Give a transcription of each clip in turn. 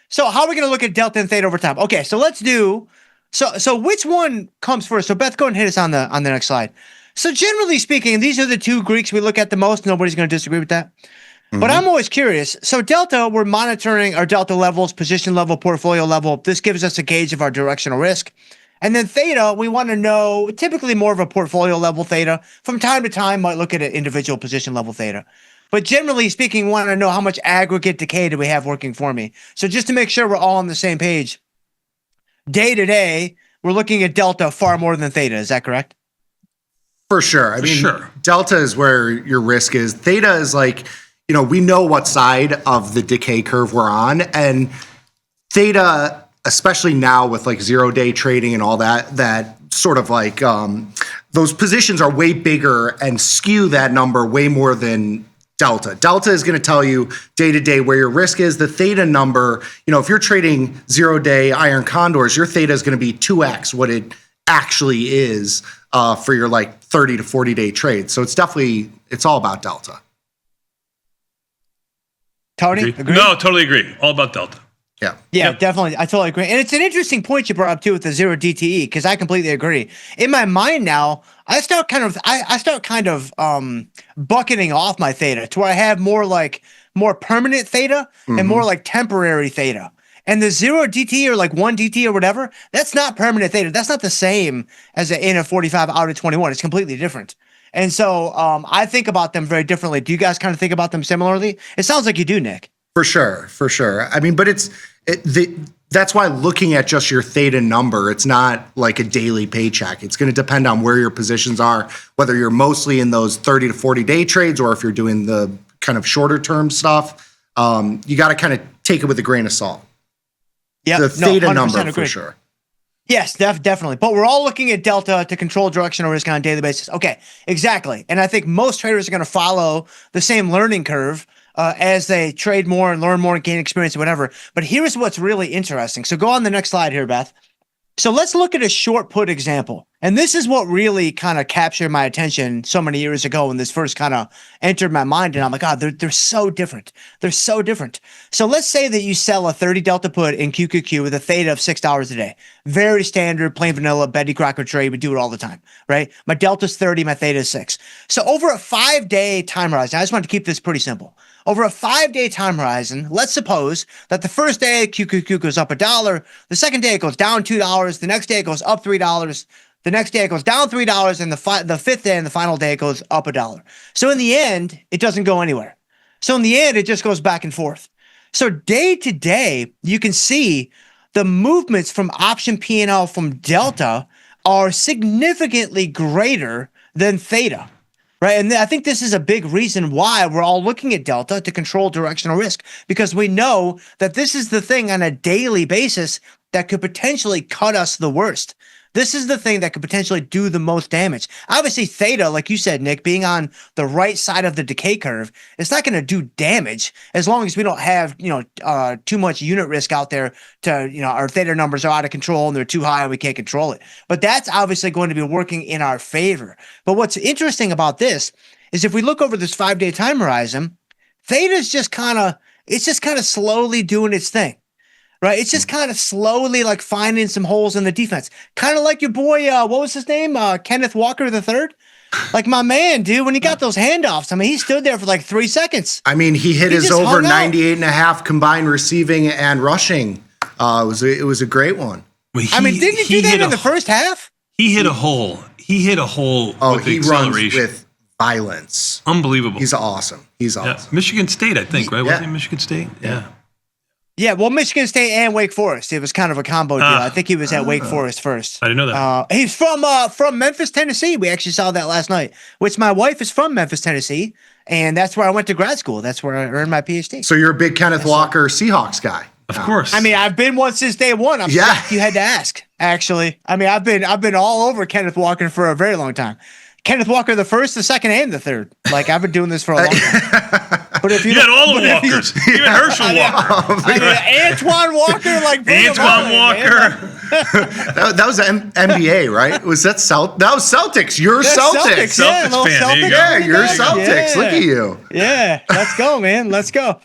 So how are we going to look at delta and theta over time? Okay, so let's do. So which one comes first? So Beth, go ahead and hit us on the next slide. So generally speaking, these are the two Greeks we look at the most. Nobody's going to disagree with that. But I'm always curious. So delta, we're monitoring our delta levels, position level, portfolio level. This gives us a gauge of our directional risk. And then theta, we want to know typically more of a portfolio level theta. From time to time, might look at an individual position level theta. But generally speaking, we want to know how much aggregate decay do we have working for me. So just to make sure we're all on the same page, day to day, we're looking at delta far more than theta. Is that correct? For sure. I mean, delta is where your risk is. Theta is like, we know what side of the decay curve we're on. And theta, especially now with like 0-day trading and all that sort of like those positions are way bigger and skew that number way more than delta. Delta is going to tell you day to day where your risk is. The theta number, if you're trading 0-day iron condors, your theta is going to be 2x what it actually is for your like 30 to 40 day trade. So it's all about delta. Tony, agree? No, totally agree. All about delta. Yeah, definitely. I totally agree. And it's an interesting point you brought up too with the 0 DTE, because I completely agree. In my mind now, I start kind of bucketing off my theta to where I have more permanent theta and more like temporary theta. And the 0 DT or like 1 DT or whatever, that's not permanent theta. That's not the same as an in a 45 out of 21. It's completely different. And so I think about them very differently. Do you guys kind of think about them similarly? It sounds like you do, Nick. For sure. I mean, but that's why looking at just your theta number, it's not like a daily paycheck. It's going to depend on where your positions are, whether you're mostly in those 30 to 40 day trades or if you're doing the kind of shorter term stuff. You got to kind of take it with a grain of salt. Yeah, the theta number agree. For sure. Yes, definitely. But we're all looking at delta to control directional risk on a daily basis. Okay, exactly. And I think most traders are going to follow the same learning curve as they trade more and learn more and gain experience and whatever. But here's what's really interesting. So go on the next slide here, Beth. So let's look at a short put example. And this is what really kind of captured my attention so many years ago when this first kind of entered my mind. And I'm like, God, they're so different. They're so different. So let's say that you sell a 30 delta put in QQQ with a theta of $6 a day. Very standard, plain vanilla, Betty Crocker trade. We do it all the time, right? My delta's 30, my theta is 6. So over a 5-day time horizon, I just want to keep this pretty simple. Over a 5-day time horizon, let's suppose that the first day QQQ goes up $1, the second day it goes down $2, the next day it goes up $3, the next day it goes down $3, and the fifth day and the final day it goes up $1. So in the end, it doesn't go anywhere. So in the end, it just goes back and forth. So day to day, you can see the movements from option P&L from delta are significantly greater than theta. Right. And I think this is a big reason why we're all looking at delta to control directional risk, because we know that this is the thing on a daily basis that could potentially cut us the worst. This is the thing that could potentially do the most damage. Obviously, theta, like you said, Nick, being on the right side of the decay curve, it's not going to do damage as long as we don't have, too much unit risk out there to, our theta numbers are out of control and they're too high and we can't control it. But that's obviously going to be working in our favor. But what's interesting about this is if we look over this 5-day time horizon, theta is just kind of slowly doing its thing. Right, it's just kind of slowly like finding some holes in the defense, kind of like your boy. What was his name? Kenneth Walker III. Like my man, dude. When he got those handoffs, I mean, he stood there for like 3 seconds. I mean, he hit his over 98.5 combined receiving and rushing. It was a great one. Well, didn't he do that in the first half? He hit a hole. Oh, he runs with violence. Unbelievable. He's awesome. Yeah. Michigan State, I think, right? Wasn't it Michigan State? Yeah. Yeah, well, Michigan State and Wake Forest. It was kind of a combo deal. I think he was at Wake Forest first. I didn't know that. He's from Memphis, Tennessee. We actually saw that last night, which my wife is from Memphis, Tennessee, and that's where I went to grad school. That's where I earned my PhD. So you're a big Kenneth Walker Seahawks guy. Of course. I mean, I've been one since day one. I'm shocked you had to ask, actually. I mean, I've been all over Kenneth Walker for a very long time. Kenneth Walker, the first, the second, and the third. Like, I've been doing this for a long time. But if you had all the Walkers, even Herschel Walker. Antoine Walker, like Antoine Walker. that was NBA, right? Was that That was Celtics. You're Celtics. Celtics fan. Yeah, you're Celtics. Look at you. Yeah, let's go, man. Let's go.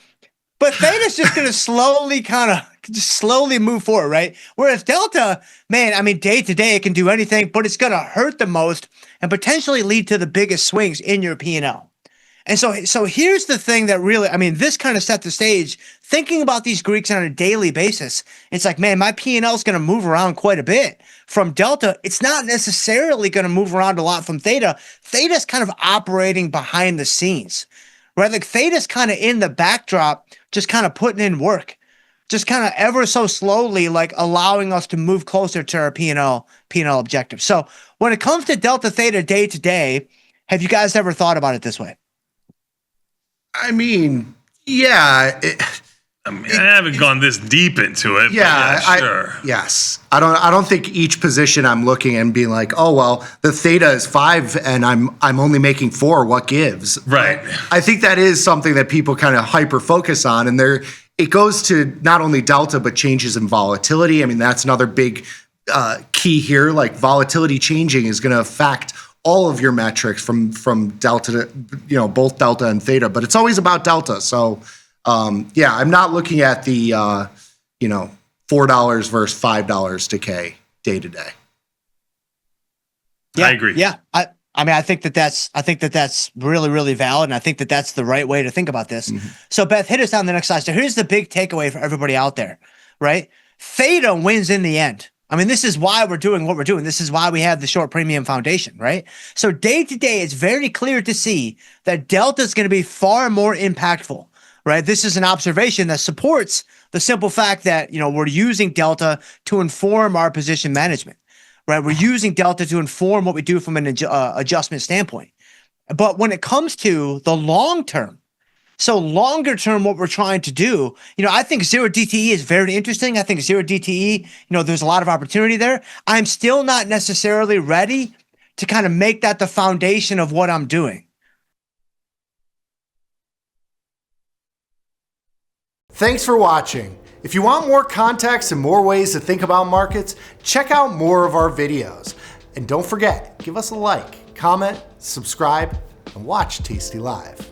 But Theta's just going to slowly kind of just slowly move forward, right? Whereas Delta, man, I mean, day to day, it can do anything, but it's going to hurt the most and potentially lead to the biggest swings in your P&L. And so here's the thing that really, I mean, this kind of set the stage. Thinking about these Greeks on a daily basis, it's like, man, my P&L is going to move around quite a bit. From Delta, it's not necessarily going to move around a lot from Theta. Theta's kind of operating behind the scenes, right? Like Theta's kind of in the backdrop, just kind of putting in work, just kind of ever so slowly, like allowing us to move closer to our P&L objective. So when it comes to Delta Theta day to day, have you guys ever thought about it this way? I mean, yeah. I haven't gone this deep into it. Yeah, but yeah, sure. Yes. I don't think each position I'm looking and being like, oh well, the theta is 5 and I'm only making 4. What gives? Right. I think that is something that people kind of hyper focus on, and it goes to not only delta but changes in volatility. I mean, that's another big key here. Like volatility changing is going to affect all of your metrics from delta to, both delta and theta, but it's always about delta. So, yeah, I'm not looking at the, $4 versus $5 decay day to day. Yeah, I agree. Yeah. I mean, I think that's really, really valid. And I think that that's the right way to think about this. Mm-hmm. So Beth, hit us on the next slide. So here's the big takeaway for everybody out there, right? Theta wins in the end. I mean, this is why we're doing what we're doing. This is why we have the short premium foundation, right? So day to day, it's very clear to see that Delta is going to be far more impactful, right? This is an observation that supports the simple fact that, we're using Delta to inform our position management, right? We're using Delta to inform what we do from an adjustment standpoint. But when it comes to the long term, so longer term, what we're trying to do, I think zero DTE is very interesting. I think zero DTE, there's a lot of opportunity there. I'm still not necessarily ready to kind of make that the foundation of what I'm doing. Thanks for watching. If you want more context and more ways to think about markets, check out more of our videos. And don't forget, give us a like, comment, subscribe, and watch Tasty Live.